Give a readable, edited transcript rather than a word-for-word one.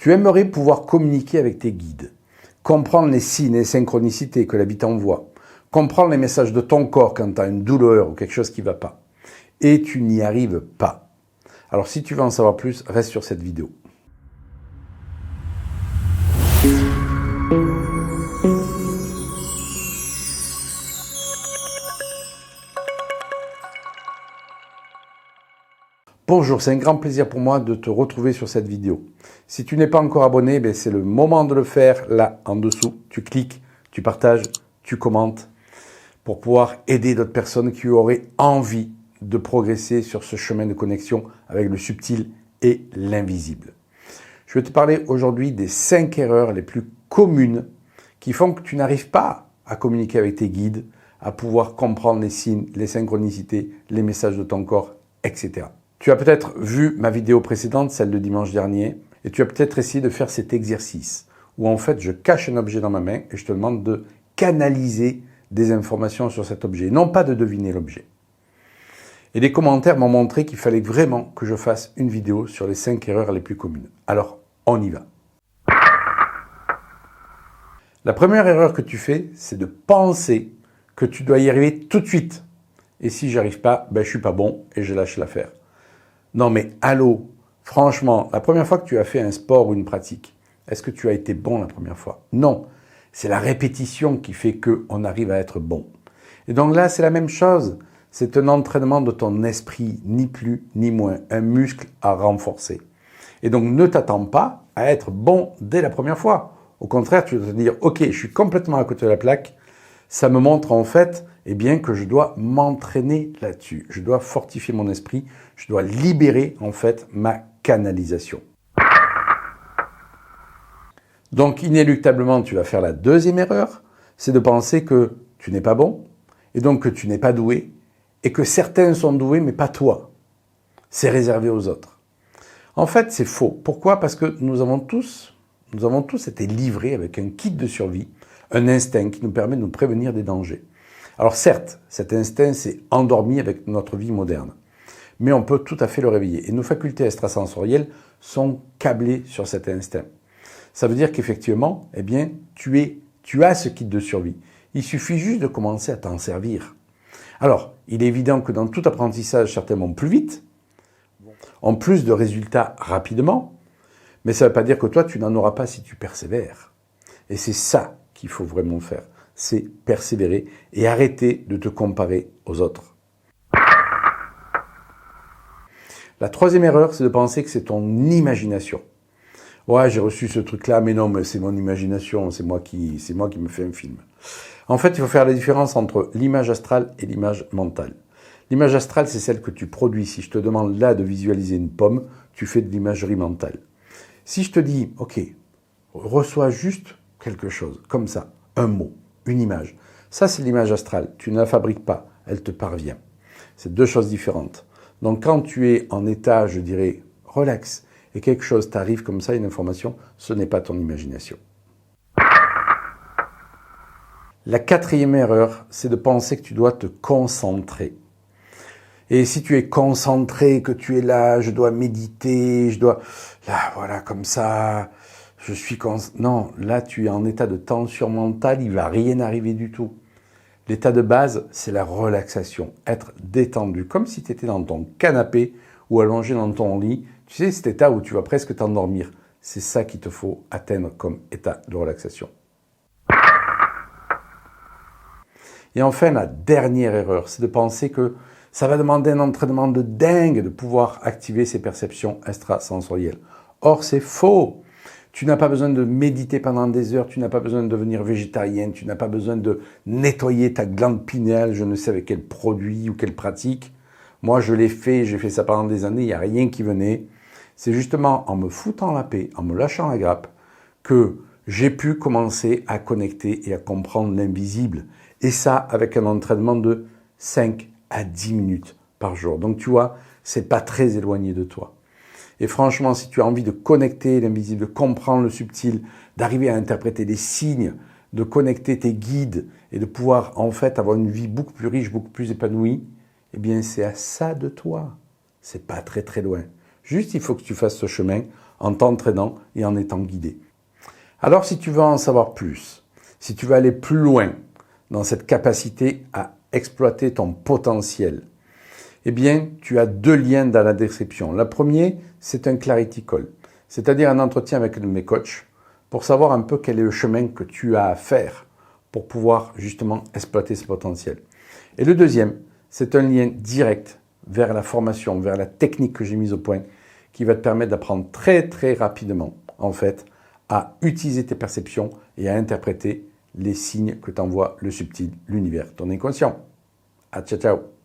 Tu aimerais pouvoir communiquer avec tes guides, comprendre les signes et les synchronicités que la vie t'envoie, comprendre les messages de ton corps quand tu as une douleur ou quelque chose qui ne va pas. Et tu n'y arrives pas. Alors si tu veux en savoir plus, reste sur cette vidéo. Bonjour, c'est un grand plaisir pour moi de te retrouver sur cette vidéo. Si tu n'es pas encore abonné, c'est le moment de le faire. Là, en dessous, tu cliques, tu partages, tu commentes pour pouvoir aider d'autres personnes qui auraient envie de progresser sur ce chemin de connexion avec le subtil et l'invisible. Je vais te parler aujourd'hui des 5 erreurs les plus communes qui font que tu n'arrives pas à communiquer avec tes guides, à pouvoir comprendre les signes, les synchronicités, les messages de ton corps, etc. Tu as peut-être vu ma vidéo précédente, celle de dimanche dernier, et tu as peut-être essayé de faire cet exercice où en fait je cache un objet dans ma main et je te demande de canaliser des informations sur cet objet, non pas de deviner l'objet. Et les commentaires m'ont montré qu'il fallait vraiment que je fasse une vidéo sur les 5 erreurs les plus communes. Alors, on y va. La première erreur que tu fais, c'est de penser que tu dois y arriver tout de suite. Et si j'arrive pas, je suis pas bon et je lâche l'affaire. Non mais allô, franchement, la première fois que tu as fait un sport ou une pratique, est-ce que tu as été bon la première fois? Non, c'est la répétition qui fait qu'on arrive à être bon. Et donc là, c'est la même chose. C'est un entraînement de ton esprit, ni plus ni moins, un muscle à renforcer. Et donc ne t'attends pas à être bon dès la première fois. Au contraire, tu dois te dire, ok, je suis complètement à côté de la plaque. Ça me montre en fait que je dois m'entraîner là-dessus. Je dois fortifier mon esprit. Je dois libérer en fait ma canalisation. Donc inéluctablement, tu vas faire la deuxième erreur, c'est de penser que tu n'es pas bon et donc que tu n'es pas doué et que certains sont doués mais pas toi. C'est réservé aux autres. En fait, c'est faux. Pourquoi? Parce que nous avons tous été livrés avec un kit de survie, un instinct qui nous permet de nous prévenir des dangers. Alors certes, cet instinct s'est endormi avec notre vie moderne, mais on peut tout à fait le réveiller. Et nos facultés extrasensorielles sont câblées sur cet instinct. Ça veut dire qu'effectivement, tu as ce kit de survie. Il suffit juste de commencer à t'en servir. Alors, il est évident que dans tout apprentissage, certains vont plus vite, ont plus de résultats rapidement, mais ça ne veut pas dire que toi, tu n'en auras pas si tu persévères. Et c'est ça qu'il faut vraiment faire, c'est persévérer et arrêter de te comparer aux autres. La troisième erreur, c'est de penser que c'est ton imagination. Ouais, j'ai reçu ce truc-là, mais non, mais c'est mon imagination, c'est moi qui me fais un film. En fait, il faut faire la différence entre l'image astrale et l'image mentale. L'image astrale, c'est celle que tu produis. Si je te demande là de visualiser une pomme, tu fais de l'imagerie mentale. Si je te dis, ok, reçois juste quelque chose, comme ça, un mot, une image. Ça, c'est l'image astrale. Tu ne la fabriques pas, elle te parvient. C'est deux choses différentes. Donc, quand tu es en état, je dirais, relax, et quelque chose t'arrive comme ça, une information, ce n'est pas ton imagination. La quatrième erreur, c'est de penser que tu dois te concentrer. Et si tu es concentré, que tu es là, je dois méditer, là, voilà, comme ça, non, là, tu es en état de tension mentale, il ne va rien arriver du tout. L'état de base, c'est la relaxation, être détendu, comme si tu étais dans ton canapé ou allongé dans ton lit. Tu sais, cet état où tu vas presque t'endormir. C'est ça qu'il te faut atteindre comme état de relaxation. Et enfin, la dernière erreur, c'est de penser que ça va demander un entraînement de dingue de pouvoir activer ces perceptions extrasensorielles. Or, c'est faux. Tu n'as pas besoin de méditer pendant des heures, tu n'as pas besoin de devenir végétarien, tu n'as pas besoin de nettoyer ta glande pinéale, je ne sais avec quel produit ou quelle pratique. Moi, je l'ai fait, j'ai fait ça pendant des années, il n'y a rien qui venait. C'est justement en me foutant la paix, en me lâchant la grappe, que j'ai pu commencer à connecter et à comprendre l'invisible. Et ça, avec un entraînement de 5 à 10 minutes par jour. Donc, tu vois, c'est pas très éloigné de toi. Et franchement, si tu as envie de connecter l'invisible, de comprendre le subtil, d'arriver à interpréter des signes, de connecter tes guides et de pouvoir, en fait, avoir une vie beaucoup plus riche, beaucoup plus épanouie, c'est à ça de toi. C'est pas très très loin. Juste, il faut que tu fasses ce chemin en t'entraînant et en étant guidé. Alors si tu veux en savoir plus, si tu veux aller plus loin dans cette capacité à exploiter ton potentiel, eh bien, tu as 2 liens dans la description. Le premier, c'est un clarity call, c'est-à-dire un entretien avec un de mes coachs pour savoir un peu quel est le chemin que tu as à faire pour pouvoir justement exploiter ce potentiel. Et le deuxième, c'est un lien direct vers la formation, vers la technique que j'ai mise au point, qui va te permettre d'apprendre très très rapidement, en fait, à utiliser tes perceptions et à interpréter les signes que t'envoie le subtil, l'univers, ton inconscient. À ciao ciao.